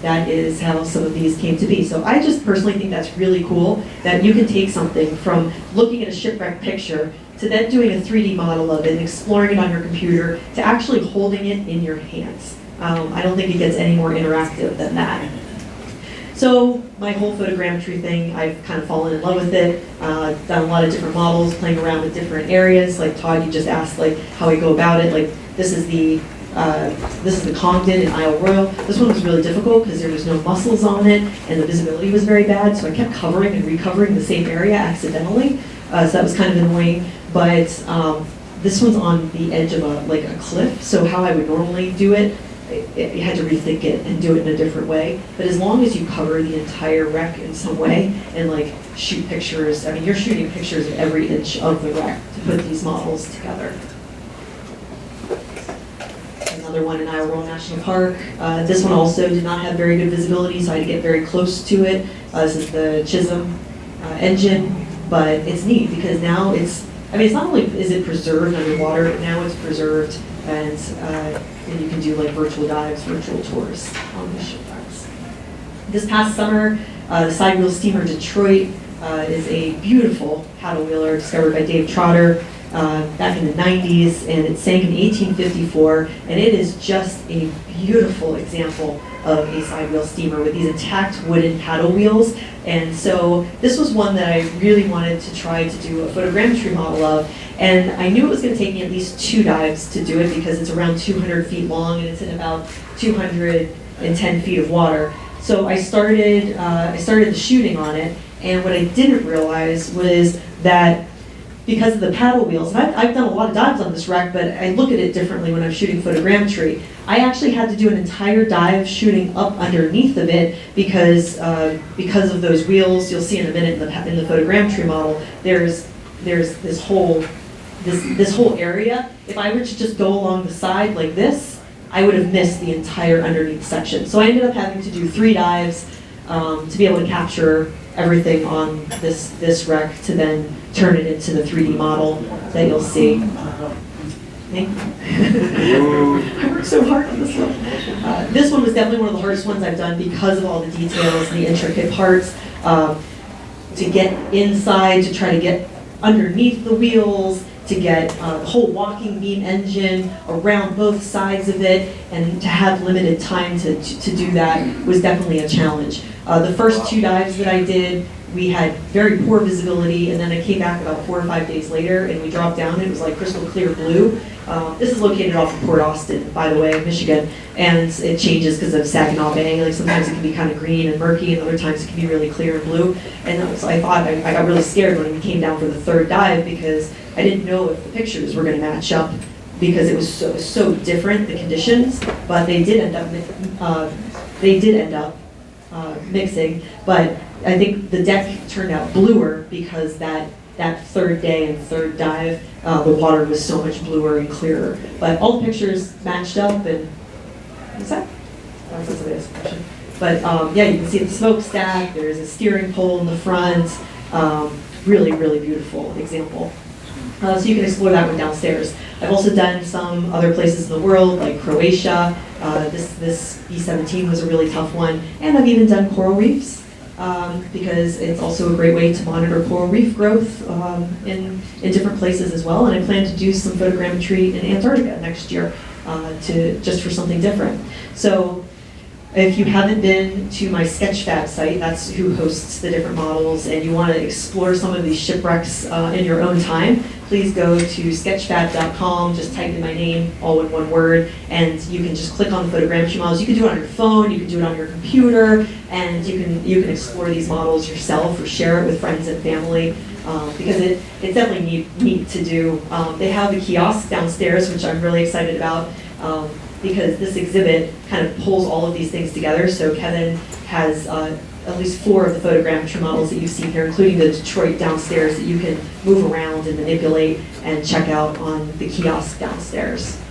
that is how some of these came to be. So I just personally think that's really cool that you can take something from looking at a shipwreck picture to then doing a 3D model of it and exploring it on your computer to actually holding it in your hands. I don't think it gets any more interactive than that. So my whole photogrammetry thing, I've kind of fallen in love with it. Done a lot of different models, playing around with different areas. Like Todd, you just asked like how I go about it. Like this is the Congdon in Isle Royal. This one was really difficult because there was no muscles on it and the visibility was very bad. So I kept covering and recovering the same area accidentally. So that was kind of annoying. But this one's on the edge of a cliff. So how I would normally do it you had to rethink it and do it in a different way. But as long as you cover the entire wreck in some way and like shoot pictures, I mean, you're shooting pictures of every inch of the wreck to put these models together. Another one in Iowa National Park. This one also did not have very good visibility, so I had to get very close to it. This is the Chisholm engine, but it's neat because now it's not only is it preserved underwater, but now it's preserved and you can do like virtual dives, virtual tours on the shipwrecks. This past summer, the sidewheel steamer Detroit is a beautiful paddle wheeler discovered by Dave Trotter back in the 90s, and it sank in 1854, and it is just a beautiful example of a sidewheel steamer with these intact wooden paddle wheels. And so this was one that I really wanted to try to do a photogrammetry model of, and I knew it was going to take me at least 2 dives to do it because it's around 200 feet long and it's in about 210 feet of water. So I started the shooting on it, and what I didn't realize was that because of the paddle wheels, and I've done a lot of dives on this wreck, but I look at it differently when I'm shooting photogrammetry. I actually had to do an entire dive shooting up underneath of it because of those wheels. You'll see in a minute in the photogrammetry model, there's this whole area. If I were to just go along the side like this, I would have missed the entire underneath section. So I ended up having to do 3 dives to be able to capture everything on this wreck to then turn it into the 3D model that you'll see. Thank you. I worked so hard on this one. This one was definitely one of the hardest ones I've done because of all the details, the intricate parts. To get inside, to try to get underneath the wheels, to get the whole walking beam engine around both sides of it, and to have limited time to do that was definitely a challenge. The first 2 dives that I did, we had very poor visibility, and then I came back about 4 or 5 days later, and we dropped down, and it was like crystal clear blue. This is located off of Port Austin, by the way, Michigan, and it changes because of Saginaw Bay. Like sometimes it can be kind of green and murky, and other times it can be really clear and blue. And I got really scared when we came down for the 3rd dive because I didn't know if the pictures were going to match up because it was so different, the conditions. But they did end up mixing. But I think the deck turned out bluer because that 3rd day and 3rd dive, the water was so much bluer and clearer. But all the pictures matched up, and what's that? Oh, that's somebody else's question. But yeah, you can see the smokestack. There's a steering pole in the front. Really, really beautiful example. So you can explore that one downstairs. I've also done some other places in the world, like Croatia. This B-17 was a really tough one. And I've even done coral reefs because it's also a great way to monitor coral reef growth in different places as well. And I plan to do some photogrammetry in Antarctica next year just for something different. So if you haven't been to my Sketchfab site, that's who hosts the different models, and you want to explore some of these shipwrecks in your own time, please go to sketchfab.com, just type in my name, all in one word, and you can just click on the photogrammetry models. You can do it on your phone, you can do it on your computer, and you can explore these models yourself or share it with friends and family. Because it's definitely neat to do. They have a kiosk downstairs, which I'm really excited about. Because this exhibit kind of pulls all of these things together. So Kevin has at least 4 of the photogrammetry models that you've seen here, including the Detroit downstairs that you can move around and manipulate and check out on the kiosk downstairs.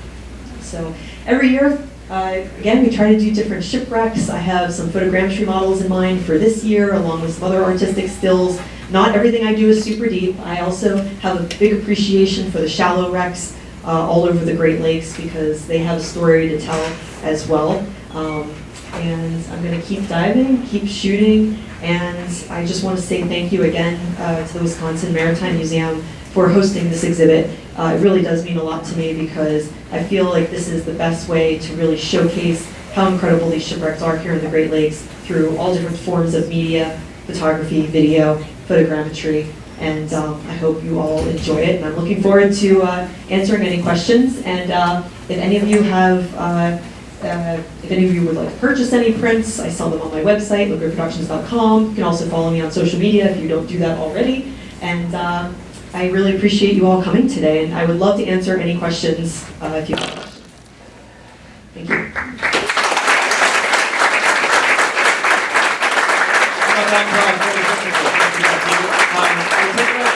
So every year, again, we try to do different shipwrecks. I have some photogrammetry models in mind for this year, along with some other artistic stills. Not everything I do is super deep. I also have a big appreciation for the shallow wrecks all over the Great Lakes because they have a story to tell as well. And I'm going to keep diving, keep shooting, and I just want to say thank you again to the Wisconsin Maritime Museum for hosting this exhibit. It really does mean a lot to me because I feel like this is the best way to really showcase how incredible these shipwrecks are here in the Great Lakes through all different forms of media, photography, video, photogrammetry. And I hope you all enjoy it, and I'm looking forward to answering any questions. And if any of you would like to purchase any prints, I sell them on my website, lookgoodproductions.com. You can also follow me on social media if you don't do that already. And I really appreciate you all coming today, and I would love to answer any questions if you have questions. Thank you. backdrop, very technical. Thank you, Becky. We're taking our